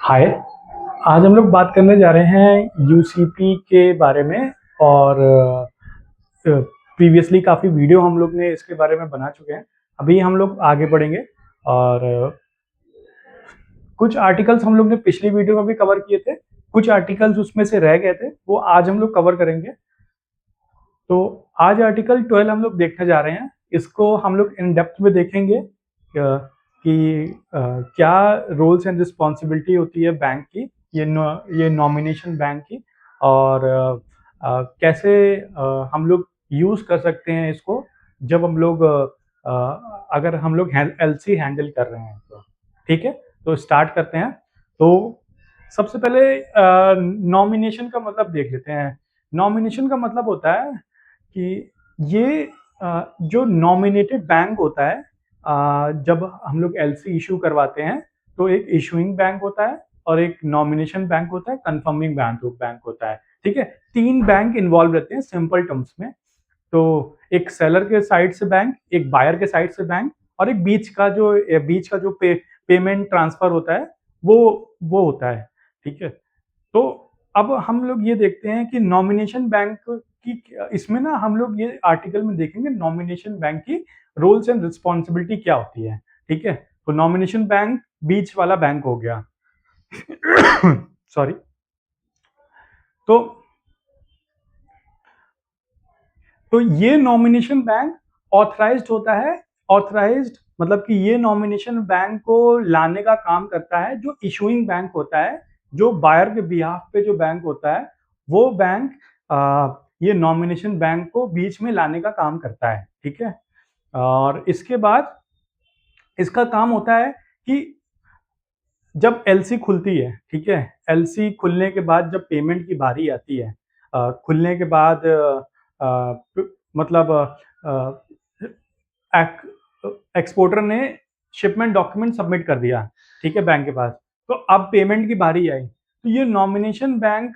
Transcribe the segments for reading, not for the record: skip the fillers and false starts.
हाय। आज हम लोग बात करने जा रहे हैं यूसीपी के बारे में। और प्रीवियसली काफ़ी वीडियो हम लोग ने इसके बारे में बना चुके हैं। अभी हम लोग आगे बढ़ेंगे और कुछ आर्टिकल्स हम लोग ने पिछली वीडियो में भी कवर किए थे, कुछ आर्टिकल्स उसमें से रह गए थे, वो आज हम लोग कवर करेंगे। तो आज आर्टिकल 12 हम लोग देखने जा रहे हैं। इसको हम लोग इन डेप्थ में देखेंगे कि क्या रोल्स एंड रिस्पॉन्सिबिलिटी होती है बैंक की, ये नॉमिनेशन बैंक की, और कैसे हम लोग यूज़ कर सकते हैं इसको जब हम लोग अगर हम लोग एलसी हैंडल कर रहे हैं तो। ठीक है, तो स्टार्ट करते हैं। तो सबसे पहले नॉमिनेशन का मतलब देख लेते हैं। नॉमिनेशन का मतलब होता है कि ये जो नॉमिनेटेड बैंक होता है, जब हम लोग एलसी इशू करवाते हैं तो एक इशूइंग बैंक होता है और एक नॉमिनेशन बैंक होता है, कंफर्मिंग बैंक होता है। ठीक है, 3 बैंक इन्वॉल्व रहते हैं सिंपल टर्म्स में। तो एक सेलर के साइड से बैंक, एक बायर के साइड से बैंक, और एक बीच का जो पेमेंट ट्रांसफर होता है वो होता है। ठीक है, तो अब हम लोग ये देखते हैं कि नॉमिनेशन बैंक की, इसमें ना हम लोग ये आर्टिकल में देखेंगे नॉमिनेशन बैंक की रोल्स एंड रिस्पॉन्सिबिलिटी क्या होती है। ठीक है, तो नॉमिनेशन बैंक बीच वाला बैंक हो गया। सॉरी। तो तो ये नॉमिनेशन बैंक ऑथराइज्ड होता है। ऑथराइज्ड मतलब कि ये नॉमिनेशन बैंक को लाने का काम करता है जो इशूइंग बैंक होता है, जो बायर के बिहाफ पे जो बैंक होता है, वो बैंक ये नॉमिनेशन बैंक को बीच में लाने का काम करता है। ठीक है, और इसके बाद इसका काम होता है कि जब एलसी खुलती है, ठीक है, एलसी खुलने के बाद जब पेमेंट की बारी आती है, खुलने के बाद मतलब एक्सपोर्टर ने शिपमेंट डॉक्यूमेंट सबमिट कर दिया, ठीक है, बैंक के पास। तो अब पेमेंट की बारी आई, तो ये नॉमिनेशन बैंक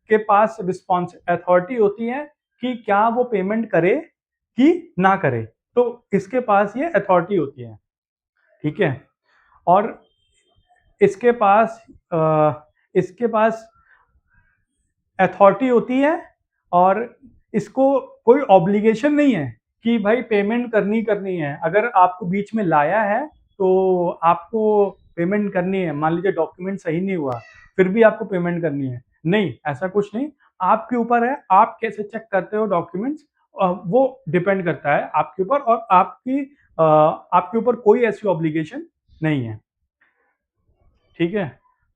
के पास रिस्पॉन्स अथॉरिटी होती है कि क्या वो पेमेंट करे कि ना करे। तो इसके पास ये अथॉरिटी होती है। ठीक है, और इसके पास इसके पास अथॉरिटी होती है, और इसको कोई ऑब्लिगेशन नहीं है कि भाई पेमेंट करनी है। अगर आपको बीच में लाया है तो आपको पेमेंट करनी है। मान लीजिए डॉक्यूमेंट सही नहीं हुआ, फिर भी आपको पेमेंट करनी है। नहीं, ऐसा कुछ नहीं। आपके ऊपर है, आप कैसे चेक करते हो डॉक्यूमेंट्स, वो डिपेंड करता है आपके ऊपर, और आपके ऊपर कोई ऐसी ऑब्लिगेशन नहीं है। ठीक है,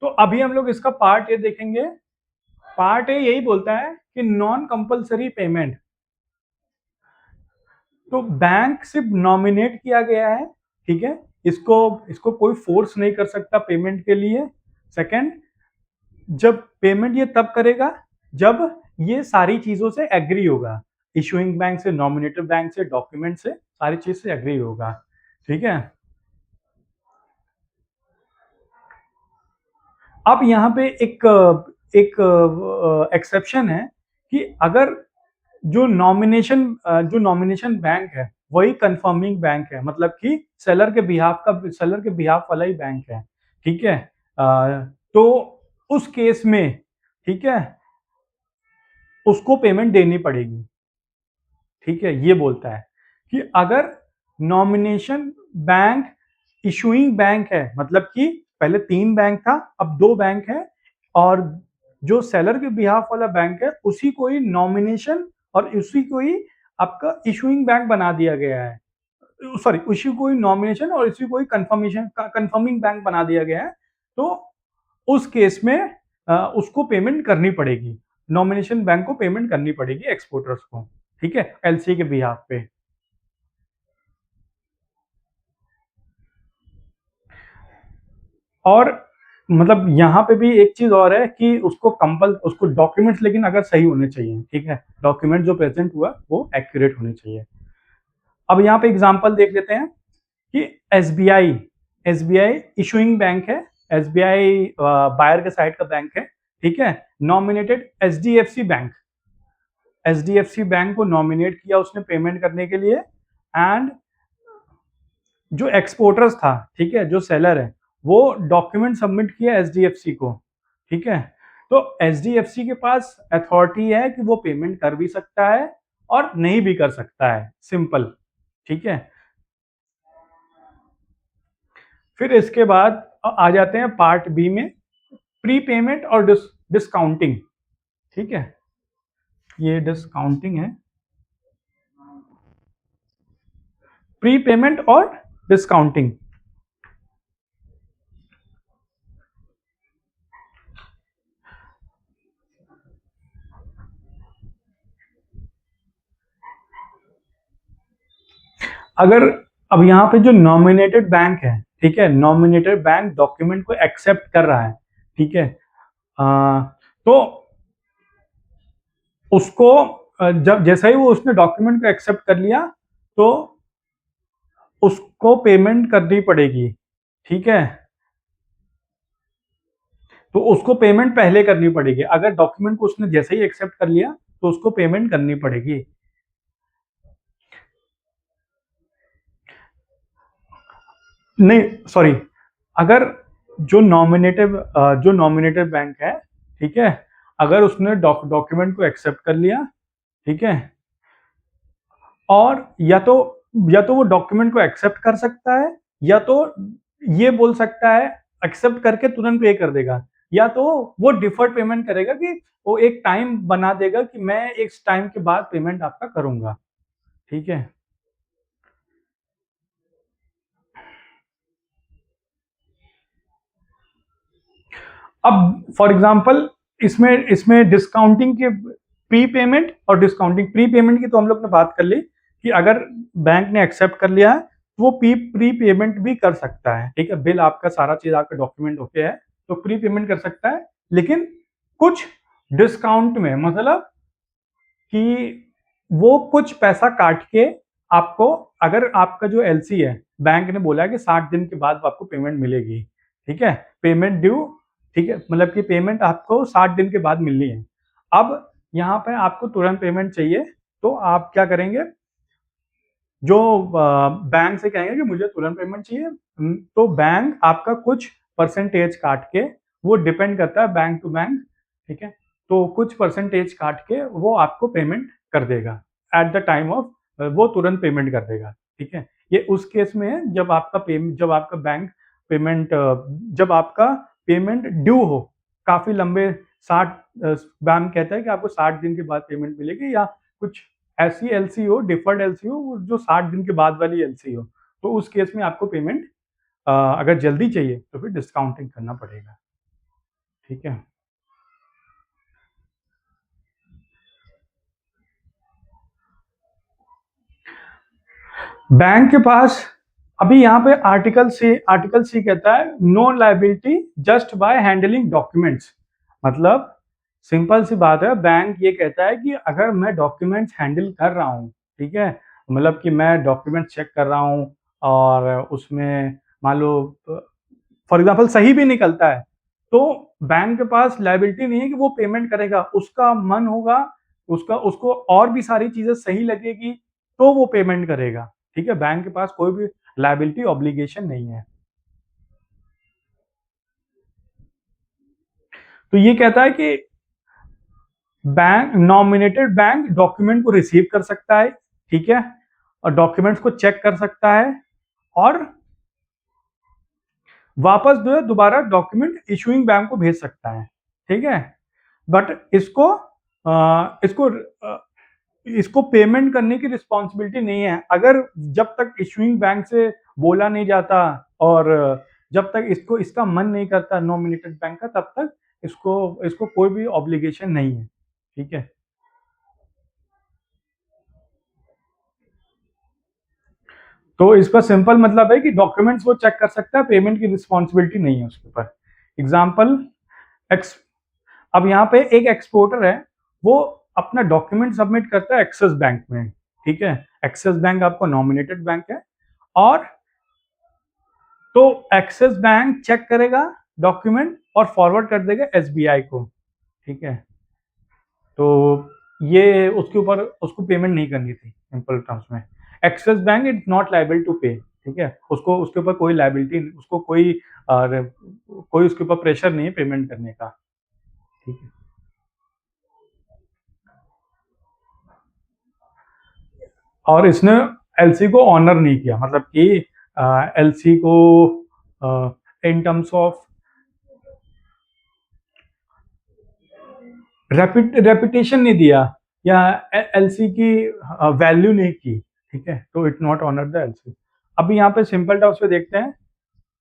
तो अभी हम लोग इसका पार्ट ए देखेंगे। पार्ट ए यही बोलता है कि नॉन कंपलसरी पेमेंट। तो बैंक सिर्फ नॉमिनेट किया गया है, ठीक है, इसको इसको कोई फोर्स नहीं कर सकता पेमेंट के लिए। सेकंड, जब पेमेंट ये तब करेगा जब ये सारी चीजों से एग्री होगा, इशूइंग बैंक से, नॉमिनेटेड बैंक से, डॉक्यूमेंट से, सारी चीज से एग्री होगा। ठीक है, अब यहाँ पे एक एक एक्सेप्शन है कि अगर जो नॉमिनेशन बैंक है वही कंफर्मिंग बैंक है, मतलब कि सेलर के बिहाफ वाला ही बैंक है। ठीक है, तो उस केस में, ठीक है, उसको पेमेंट देनी पड़ेगी। ठीक है, ये बोलता है कि अगर नॉमिनेशन बैंक इशूइंग बैंक है, मतलब कि पहले 3 बैंक था, अब 2 बैंक है, और जो सेलर के बिहाफ वाला बैंक है उसी को ही नॉमिनेशन और उसी को ही आपका इशूइंग बैंक बना दिया गया है। सॉरी, उसी को ही नॉमिनेशन और इसी को ही कंफर्मिंग बैंक बना दिया गया है। तो उस केस में उसको पेमेंट करनी पड़ेगी, नॉमिनेशन बैंक को पेमेंट करनी पड़ेगी एक्सपोर्टर्स को। ठीक है, एलसी के बिहाफ पे। और मतलब यहाँ पे भी एक चीज और है कि उसको डॉक्यूमेंट्स लेकिन अगर सही होने चाहिए। ठीक है, डॉक्यूमेंट जो प्रेजेंट हुआ वो एक्यूरेट होने चाहिए। अब यहाँ पे एग्जांपल देख लेते हैं कि एसबीआई एसबीआई इशूइंग बैंक है, एसबीआई बायर के साइड का बैंक है। ठीक है, नॉमिनेटेड एचडीएफसी बैंक को नॉमिनेट किया उसने पेमेंट करने के लिए, एंड जो एक्सपोर्टर्स था, ठीक है, जो सेलर है, वो डॉक्यूमेंट सबमिट किया एचडीएफसी को, ठीक है, तो एचडीएफसी के पास अथॉरिटी है कि वो पेमेंट कर भी सकता है और नहीं भी कर सकता है, सिंपल, ठीक है। फिर इसके बाद आ जाते हैं पार्ट बी में, प्री पेमेंट और डिस्काउंटिंग, ठीक है, ये डिस्काउंटिंग है, प्री पेमेंट और डिस्काउंटिंग। अगर अब यहाँ पे जो नॉमिनेटेड बैंक है, ठीक है, नॉमिनेटेड बैंक डॉक्यूमेंट को एक्सेप्ट कर रहा है, ठीक है, तो उसको जब जैसा ही वो उसने डॉक्यूमेंट को एक्सेप्ट कर लिया तो उसको पेमेंट करनी पड़ेगी, ठीक है, तो उसको पेमेंट पहले करनी पड़ेगी। अगर डॉक्यूमेंट को उसने जैसे ही एक्सेप्ट कर लिया तो उसको पेमेंट करनी पड़ेगी। नहीं, सॉरी, अगर जो नॉमिनेटेड बैंक है, ठीक है, अगर उसने डॉक्यूमेंट को एक्सेप्ट कर लिया, ठीक है, और या तो वो डॉक्यूमेंट को एक्सेप्ट कर सकता है, या तो ये बोल सकता है एक्सेप्ट करके तुरंत पे कर देगा, या तो वो डिफर्ड पेमेंट करेगा कि वो एक टाइम बना देगा कि मैं इस टाइम के बाद पेमेंट आपका करूंगा, ठीक है। अब फॉर एग्जांपल इसमें इसमें डिस्काउंटिंग के प्री पेमेंट और डिस्काउंटिंग, प्री पेमेंट की तो हम लोग ने बात कर ली कि अगर बैंक ने एक्सेप्ट कर लिया है तो वो प्री पेमेंट भी कर सकता है, ठीक है, बिल आपका सारा चीज आपका डॉक्यूमेंट ओके है तो प्री पेमेंट कर सकता है, लेकिन कुछ डिस्काउंट में, मतलब कि वो कुछ पैसा काट के आपको, अगर आपका जो एलसी है, बैंक ने बोला है कि 60 दिन के बाद आपको पेमेंट मिलेगी, ठीक है, पेमेंट ड्यू, ठीक है, मतलब कि पेमेंट आपको 60 दिन के बाद मिलनी है। अब यहाँ पे आपको तुरंत पेमेंट चाहिए तो आप क्या करेंगे, जो बैंक से कहेंगे कि मुझे तुरंत पेमेंट चाहिए, तो बैंक आपका कुछ परसेंटेज काट के, वो डिपेंड करता है बैंक टू बैंक, ठीक है, तो कुछ परसेंटेज काट के वो आपको पेमेंट कर देगा एट द टाइम ऑफ, वो तुरंत पेमेंट कर देगा, ठीक है। ये उस केस में है जब आपका बैंक पेमेंट, जब आपका पेमेंट ड्यू हो, काफी लंबे 60, बैंक कहता है कि आपको 60 दिन के बाद पेमेंट मिलेगी, या कुछ ऐसी एलसी हो, डिफर्ड एलसी हो, जो 60 दिन के बाद वाली एलसी हो, तो उस केस में आपको पेमेंट अगर जल्दी चाहिए तो फिर डिस्काउंटिंग करना पड़ेगा, ठीक है। बैंक के पास अभी यहाँ पे आर्टिकल सी कहता है no liability just by handling documents, मतलब सिंपल सी बात है, बैंक ये कहता है कि अगर मैं डॉक्यूमेंट्स हैंडल कर रहा हूँ, ठीक है, मतलब कि मैं डॉक्यूमेंट चेक कर रहा हूँ और उसमें मान लो फॉर एग्जाम्पल सही भी निकलता है, तो बैंक के पास लाइबिलिटी नहीं है कि वो पेमेंट करेगा, उसका मन होगा, उसको और भी सारी चीजें सही लगेगी तो वो पेमेंट करेगा, ठीक है, बैंक के पास कोई भी लाइबिलिटी ऑब्लिगेशन नहीं है। तो ये कहता है कि बैंक, नॉमिनेटेड बैंक डॉक्यूमेंट को रिसीव कर सकता है, ठीक है, और डॉक्यूमेंट्स को चेक कर सकता है और वापस जो है दोबारा डॉक्यूमेंट इशूइंग बैंक को भेज सकता है, ठीक है, बट इसको पेमेंट करने की रिस्पॉन्सिबिलिटी नहीं है, अगर जब तक इशूइंग बैंक से बोला नहीं जाता और जब तक इसको इसका मन नहीं करता नॉमिनेटेड बैंक का, तब तक इसको इसको कोई भी ऑब्लिगेशन नहीं है, ठीक है। तो इसका सिंपल मतलब है कि डॉक्यूमेंट्स वो चेक कर सकता है, पेमेंट की रिस्पॉन्सिबिलिटी नहीं है उसके ऊपर। एग्जाम्पल, एक्स अब यहाँ पे एक एक्सपोर्टर है, वो अपना डॉक्यूमेंट सबमिट करता है एक्सिस बैंक में, ठीक है, एक्सिस बैंक आपको नॉमिनेटेड बैंक है, और तो एक्सिस बैंक चेक करेगा डॉक्यूमेंट और फॉरवर्ड कर देगा एसबीआई को, ठीक है, तो ये उसके ऊपर उसको पेमेंट नहीं करनी थी, सिंपल टर्म्स में Axis bank is not liable to pay, ठीक है, उसको उसके ऊपर कोई लायबिलिटी, उसको कोई उसके ऊपर प्रेशर नहीं है पेमेंट करने का। ठीक है, और इसने एलसी को ऑनर नहीं किया, मतलब कि एलसी को इन टर्म्स ऑफ रेपुटेशन नहीं दिया, या एलसी की वैल्यू नहीं की। ठीक है, तो it not honour the LC. अभी यहाँ पे सिंपल टर्म्स पे देखते हैं,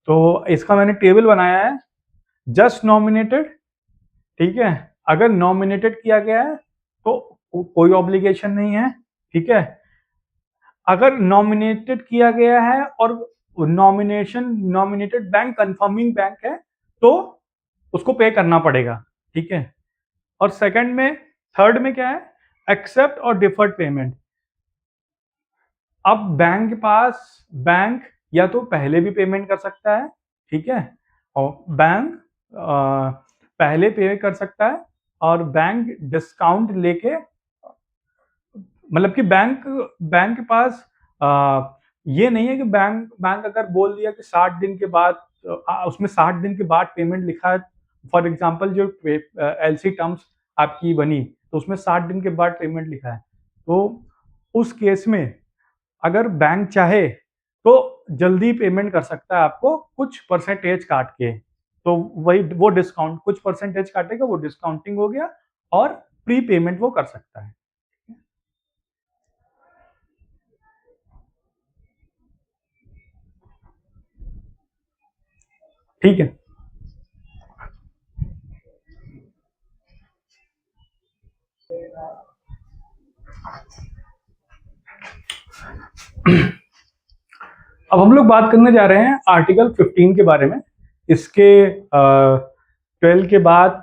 तो इसका मैंने टेबल बनाया है, जस्ट नॉमिनेटेड। ठीक है, अगर नॉमिनेटेड किया गया है तो कोई ऑब्लिगेशन नहीं है। ठीक है, अगर नॉमिनेटेड किया गया है और नॉमिनेटेड बैंक कंफर्मिंग बैंक है तो उसको पे करना पड़ेगा। ठीक है, और सेकंड में, थर्ड में क्या है, एक्सेप्ट और डिफर्ड पेमेंट। अब बैंक या तो पहले भी पेमेंट कर सकता है, ठीक है, और बैंक पहले पे कर सकता है, और बैंक डिस्काउंट लेके, मतलब कि बैंक के पास ये नहीं है कि बैंक अगर बोल दिया कि 60 दिन के बाद, उसमें 60 दिन के बाद पेमेंट लिखा है, फॉर एग्जांपल जो एलसी टर्म्स आपकी बनी तो उसमें 60 दिन के बाद पेमेंट लिखा है, तो उस केस में अगर बैंक चाहे तो जल्दी पेमेंट कर सकता है आपको कुछ परसेंटेज काट के, तो वही वो डिस्काउंट कुछ परसेंटेज काटेगा, वो डिस्काउंटिंग हो गया, और प्री पेमेंट वो कर सकता है। ठीक है, अब हम लोग बात करने जा रहे हैं आर्टिकल 15 के बारे में। इसके 12 के बाद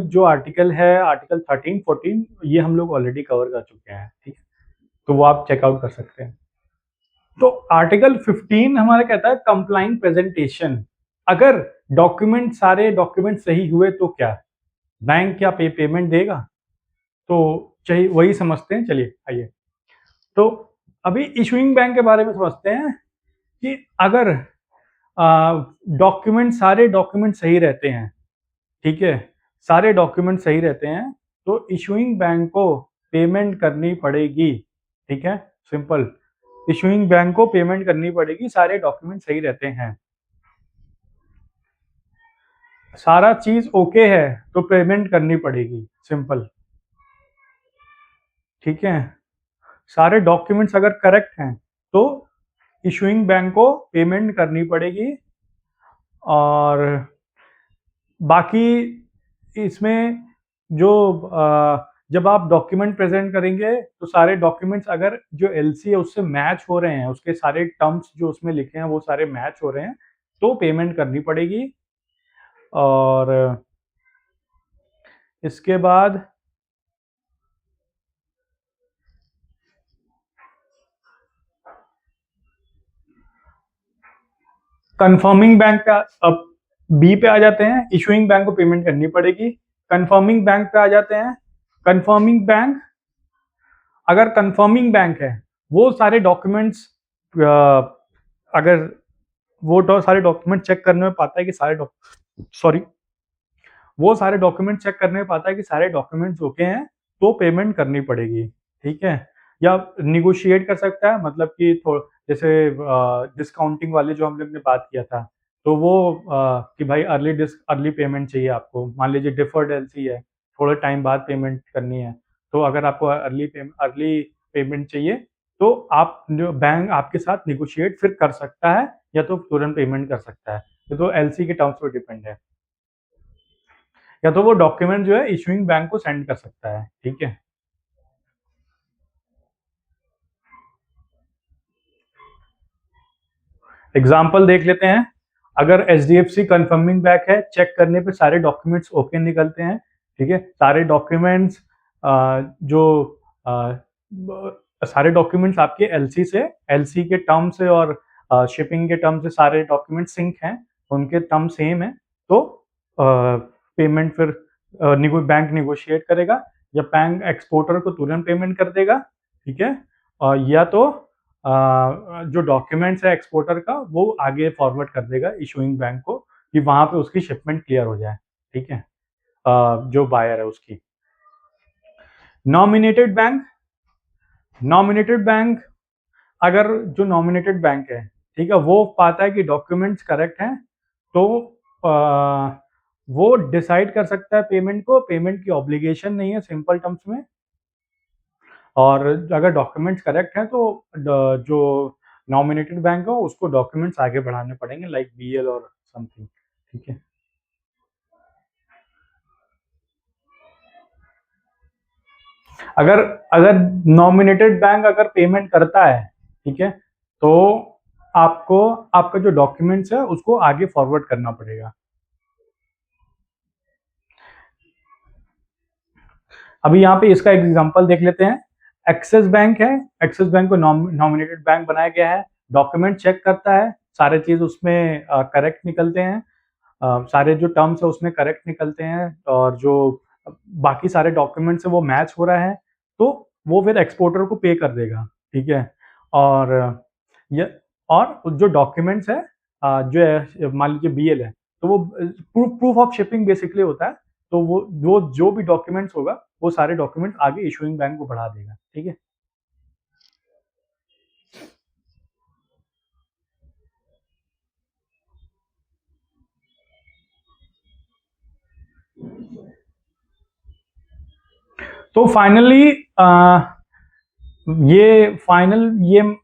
जो आर्टिकल है, आर्टिकल 13, 14, ये हम लोग ऑलरेडी कवर कर चुके हैं। ठीक है, तो वो आप चेकआउट कर सकते हैं। तो आर्टिकल 15 हमारा कहता है कंप्लाइंट प्रेजेंटेशन। अगर सारे डॉक्यूमेंट सही हुए तो क्या बैंक क्या पेमेंट देगा? तो चाहिए वही समझते हैं, चलिए आइए। तो अभी इशूइंग बैंक के बारे में समझते हैं कि अगर सारे डॉक्यूमेंट सही रहते हैं, ठीक है, सारे डॉक्यूमेंट सही रहते हैं, तो इशूइंग बैंक को पेमेंट करनी पड़ेगी। ठीक है, सिंपल, इशूइंग बैंक को पेमेंट करनी पड़ेगी, सारे डॉक्यूमेंट सही रहते हैं। सारा चीज ओके है तो पेमेंट करनी पड़ेगी, सिंपल। ठीक है, सारे डॉक्यूमेंट्स अगर करेक्ट हैं तो इशूइंग बैंक को पेमेंट करनी पड़ेगी। और बाकी इसमें जो जब आप डॉक्यूमेंट प्रेजेंट करेंगे तो सारे डॉक्यूमेंट्स अगर जो एलसी है उससे मैच हो रहे हैं, उसके सारे टर्म्स जो उसमें लिखे हैं वो सारे मैच हो रहे हैं, तो पेमेंट करनी पड़ेगी। और इसके बाद कंफर्मिंग बैंक का, अब बी पे आ जाते हैं, इशूइंग बैंक को पेमेंट करनी पड़ेगी। कंफर्मिंग बैंक पे आ जाते हैं। कंफर्मिंग बैंक, अगर कंफर्मिंग बैंक है वो सारे डॉक्यूमेंट्स, अगर सारे डॉक्यूमेंट चेक करने में पाता है कि सॉरी, वो सारे डॉक्यूमेंट चेक करने में पाता है कि सारे डॉक्यूमेंट्स ओके हैं, तो पेमेंट करनी पड़ेगी। ठीक है, या निगोशिएट कर सकता है, मतलब कि जैसे डिस्काउंटिंग वाले जो हम लोग ने बात किया था, तो वो कि भाई अर्ली पेमेंट चाहिए आपको, मान लीजिए डिफर्ड एलसी है, थोड़े टाइम बाद पेमेंट करनी है, तो अगर आपको अर्ली पेमेंट चाहिए तो आप जो बैंक आपके साथ निगोशिएट फिर कर सकता है, या तो तुरंत पेमेंट कर सकता है, ये तो एलसी के टर्म्स पर डिपेंड है। या तो वो डॉक्यूमेंट जो है इशूइंग बैंक को सेंड कर सकता है। ठीक है, एग्जाम्पल देख लेते हैं। अगर एचडीएफसी कंफर्मिंग बैंक है, चेक करने पे सारे डॉक्यूमेंट्स ओके निकलते हैं। ठीक है, जो आ, सारे डॉक्यूमेंट्स आपके एलसी के टर्म से और शिपिंग के टर्म से सारे डॉक्यूमेंट सिंक हैं, उनके टर्म सेम है, तो पेमेंट फिर बैंक निगोशिएट करेगा, या बैंक एक्सपोर्टर को तुरंत पेमेंट कर देगा। ठीक है, या तो जो डॉक्यूमेंट्स है एक्सपोर्टर का वो आगे फॉरवर्ड कर देगा इशूइंग बैंक को कि वहां पे उसकी शिपमेंट क्लियर हो जाए, ठीक है, जो बायर है उसकी। नॉमिनेटेड बैंक, नॉमिनेटेड बैंक अगर जो नॉमिनेटेड बैंक है, ठीक है, वो पाता है कि डॉक्यूमेंट्स करेक्ट हैं, तो वो डिसाइड कर सकता है पेमेंट को, पेमेंट की ऑब्लिगेशन नहीं है सिंपल टर्म्स में। और अगर डॉक्यूमेंट्स करेक्ट हैं तो जो नॉमिनेटेड बैंक है उसको डॉक्यूमेंट्स आगे बढ़ाने पड़ेंगे, लाइक बीएल और समथिंग, ठीक है। अगर अगर नॉमिनेटेड बैंक अगर पेमेंट करता है, ठीक है, तो आपको आपका जो डॉक्यूमेंट्स है उसको आगे फॉरवर्ड करना पड़ेगा। अभी यहाँ पे इसका एग्जांपल देख लेते हैं। एक्सिस बैंक है, एक्सिस बैंक को नॉमिनेटेड बैंक बनाया गया है, डॉक्यूमेंट चेक करता है, सारे चीज उसमें करेक्ट निकलते हैं, सारे जो टर्म्स है उसमें करेक्ट निकलते हैं, और जो बाकी सारे डॉक्यूमेंट्स है वो मैच हो रहा है, तो वो फिर एक्सपोर्टर को पे कर देगा, ठीक है। और ये और जो डॉक्यूमेंट्स है, जो है मान लीजिए बीएल है, तो वो प्रूफ ऑफ शिपिंग बेसिकली होता है, तो वो जो भी डॉक्यूमेंट्स होगा वो सारे डॉक्यूमेंट्स आगे इशूइंग बैंक को बढ़ा देगा, ठीक है। तो फाइनली ये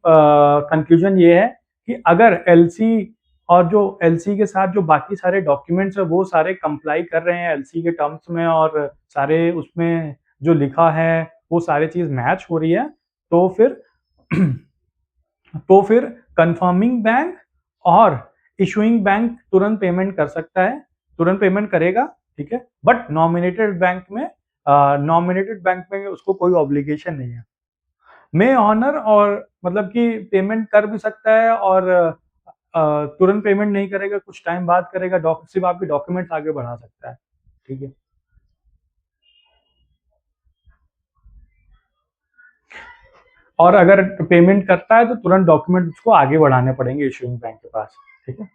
कंक्लूजन ये है कि अगर एलसी और जो एलसी के साथ जो बाकी सारे डॉक्यूमेंट्स है वो सारे कंप्लाई कर रहे हैं एलसी के टर्म्स में, और सारे उसमें जो लिखा है वो सारी चीज मैच हो रही है, तो फिर तो फिर कंफर्मिंग बैंक और इशूइंग बैंक तुरंत पेमेंट कर सकता है, तुरंत पेमेंट करेगा, ठीक है। बट नॉमिनेटेड बैंक में उसको कोई ऑब्लिगेशन नहीं है। मे ऑनर और मतलब कि पेमेंट कर भी सकता है, और तुरंत पेमेंट नहीं करेगा, कुछ टाइम बाद करेगा, सिर्फ आपके डॉक्यूमेंट्स आगे बढ़ा सकता है, ठीक है। और अगर पेमेंट करता है तो तुरंत डॉक्यूमेंट उसको आगे बढ़ाने पड़ेंगे इशूइंग बैंक के पास, ठीक है।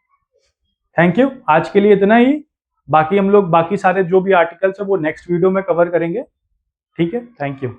थैंक यू, आज के लिए इतना ही। बाकी हम लोग बाकी सारे जो भी आर्टिकल्स है वो नेक्स्ट वीडियो में कवर करेंगे, ठीक है। Thank you.